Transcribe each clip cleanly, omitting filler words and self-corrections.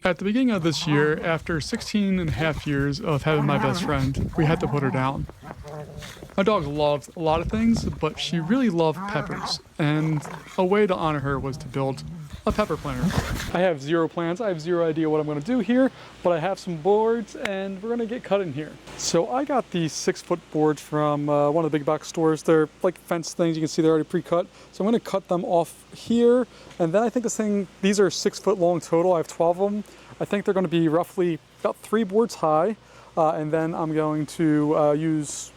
At the beginning of this year, after 16 and a half years of having my best friend, we had to put her down. My dog loved a lot of things, but she really loved peppers, and a way to honor her was to build a pepper planter. I have zero plans, I have zero idea what I'm gonna do here, but I have some boards and we're gonna get cutting here. So I got these 6-foot boards from one of the big box stores. They're like fence things, you can see they're already pre-cut. So I'm gonna cut them off here, and then I think these are 6 foot long total. I have 12 of them. I think they're gonna be roughly about 3 boards high, and then I'm going to use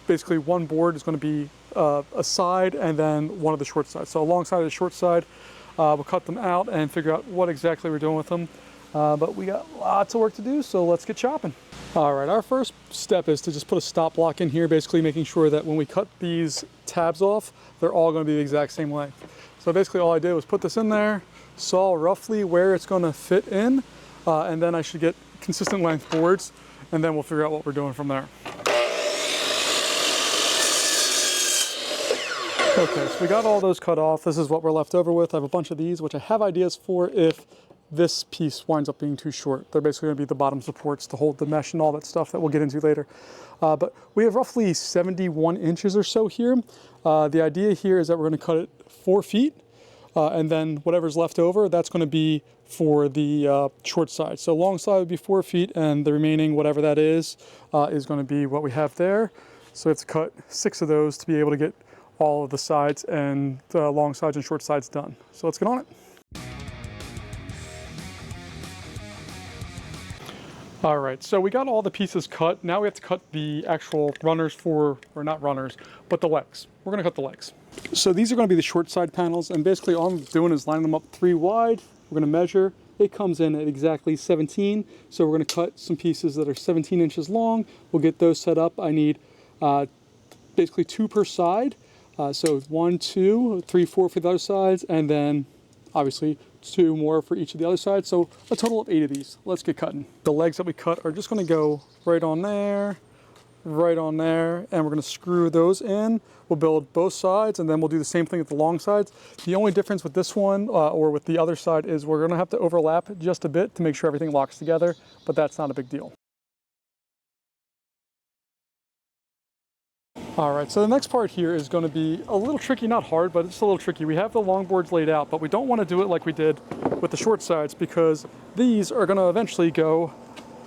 basically one board is gonna be a side and then one of the short sides. So alongside of the short side, we'll cut them out and figure out what exactly we're doing with them. But we got lots of work to do, so let's get chopping. All right, our first step is to just put a stop block in here, basically making sure that when we cut these tabs off, they're all gonna be the exact same length. So basically all I did was put this in there, saw roughly where it's gonna fit in, and then I should get consistent length boards, and then we'll figure out what we're doing from there. Okay, so we got all those cut off. This is what we're left over with. I have a bunch of these, which I have ideas for if this piece winds up being too short. They're basically gonna be the bottom supports to hold the mesh and all that stuff that we'll get into later. But we have roughly 71 inches or so here. The idea here is that we're gonna cut it 4 feet, and then whatever's left over, that's gonna be for the short side. So long side would be 4 feet, and the remaining, whatever that is gonna be what we have there. So we have to cut 6 of those to be able to get all of the sides and the long sides and short sides done. So let's get on it. All right, so we got all the pieces cut. Now we have to cut the actual runners or not runners, but the legs. We're gonna cut the legs. So these are gonna be the short side panels, and basically all I'm doing is lining them up 3 wide. We're gonna measure. It comes in at exactly 17. So we're gonna cut some pieces that are 17 inches long. We'll get those set up. I need basically 2 per side. So 1, 2, 3, 4 for the other sides, and then obviously 2 more for each of the other sides. So a total of 8 of these. Let's get cutting. The legs that we cut are just gonna go right on there, and we're gonna screw those in. We'll build both sides, and then we'll do the same thing with the long sides. The only difference with this one or with the other side is we're gonna have to overlap just a bit to make sure everything locks together, but that's not a big deal. All right, so the next part here is going to be a little tricky, not hard, but it's a little tricky. We have the long boards laid out, but we don't want to do it like we did with the short sides because these are going to eventually go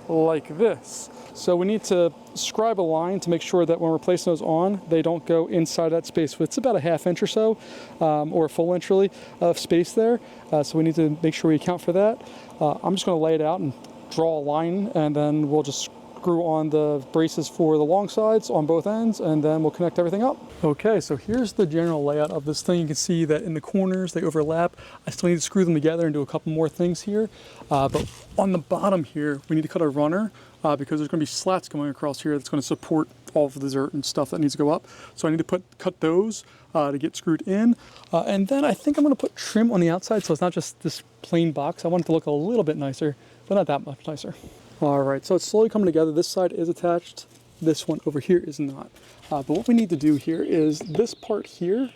like this. So we need to scribe a line to make sure that when we're placing those on, they don't go inside that space. It's about a ½ inch or so, or a full inch really, of space there. So we need to make sure we account for that. I'm just going to lay it out and draw a line, and then we'll just screw on the braces for the long sides on both ends, and then we'll connect everything up. Okay, so here's the general layout of this thing. You can see that in the corners they overlap. I still need to screw them together and do a couple more things here. But on the bottom here, we need to cut a runner because there's going to be slats going across here that's going to support all of the dessert and stuff that needs to go up. So I need to cut those to get screwed in. And then I think I'm going to put trim on the outside so it's not just this plain box. I want it to look a little bit nicer, but not that much nicer. All right, so it's slowly coming together. This side is attached. This one over here is not. But what we need to do here is this part here,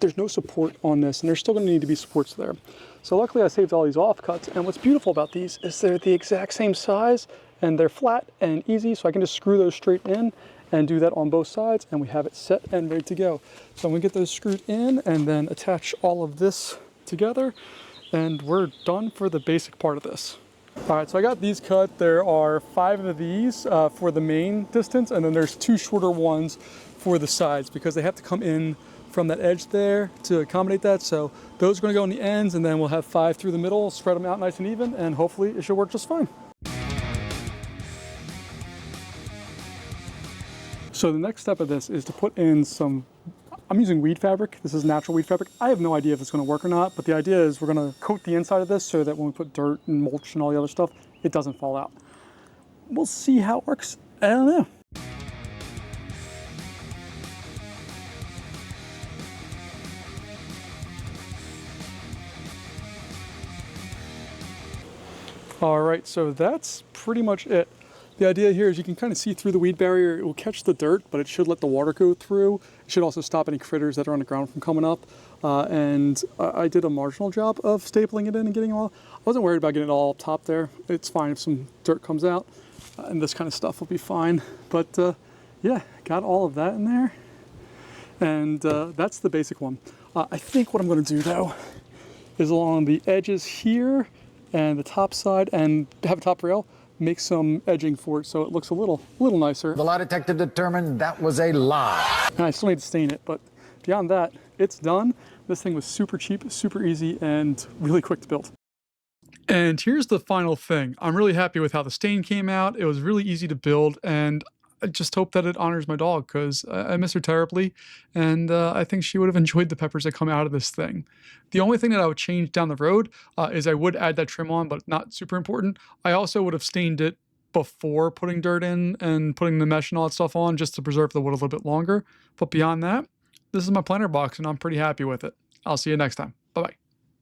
there's no support on this, and there's still gonna need to be supports there. So luckily I saved all these offcuts, and what's beautiful about these is they're the exact same size, and they're flat and easy, so I can just screw those straight in and do that on both sides, and we have it set and ready to go. So I'm gonna get those screwed in and then attach all of this together, and we're done for the basic part of this. All right, so I got these cut. There are 5 of these for the main distance, and then there's 2 shorter ones for the sides because they have to come in from that edge there to accommodate that. So those are gonna go on the ends, and then we'll have 5 through the middle, spread them out nice and even, and hopefully it should work just fine. So the next step of this is to put in some, I'm using weed fabric. This is natural weed fabric. I have no idea if it's gonna work or not, but the idea is we're gonna coat the inside of this so that when we put dirt and mulch and all the other stuff, it doesn't fall out. We'll see how it works. I don't know. All right, so that's pretty much it. The idea here is you can kind of see through the weed barrier. It will catch the dirt, but it should let the water go through. It should also stop any critters that are on the ground from coming up. And I did a marginal job of stapling it in and getting it all. I wasn't worried about getting it all up top there. It's fine if some dirt comes out, and this kind of stuff will be fine. But yeah, got all of that in there. And that's the basic one. I think what I'm going to do though is along the edges here and the top side, and have a top rail, make some edging for it so it looks a little nicer. The lie detector determined that was a lie. And I still need to stain it, but beyond that, it's done. This thing was super cheap, super easy, and really quick to build. And here's the final thing. I'm really happy with how the stain came out. It was really easy to build, and I just hope that it honors my dog, because I miss her terribly, and I think she would have enjoyed the peppers that come out of this thing. The only thing that I would change down the road is I would add that trim on, but not super important. I also would have stained it before putting dirt in and putting the mesh and all that stuff on, just to preserve the wood a little bit longer. But beyond that, this is my planter box, and I'm pretty happy with it. I'll see you next time. Bye-bye.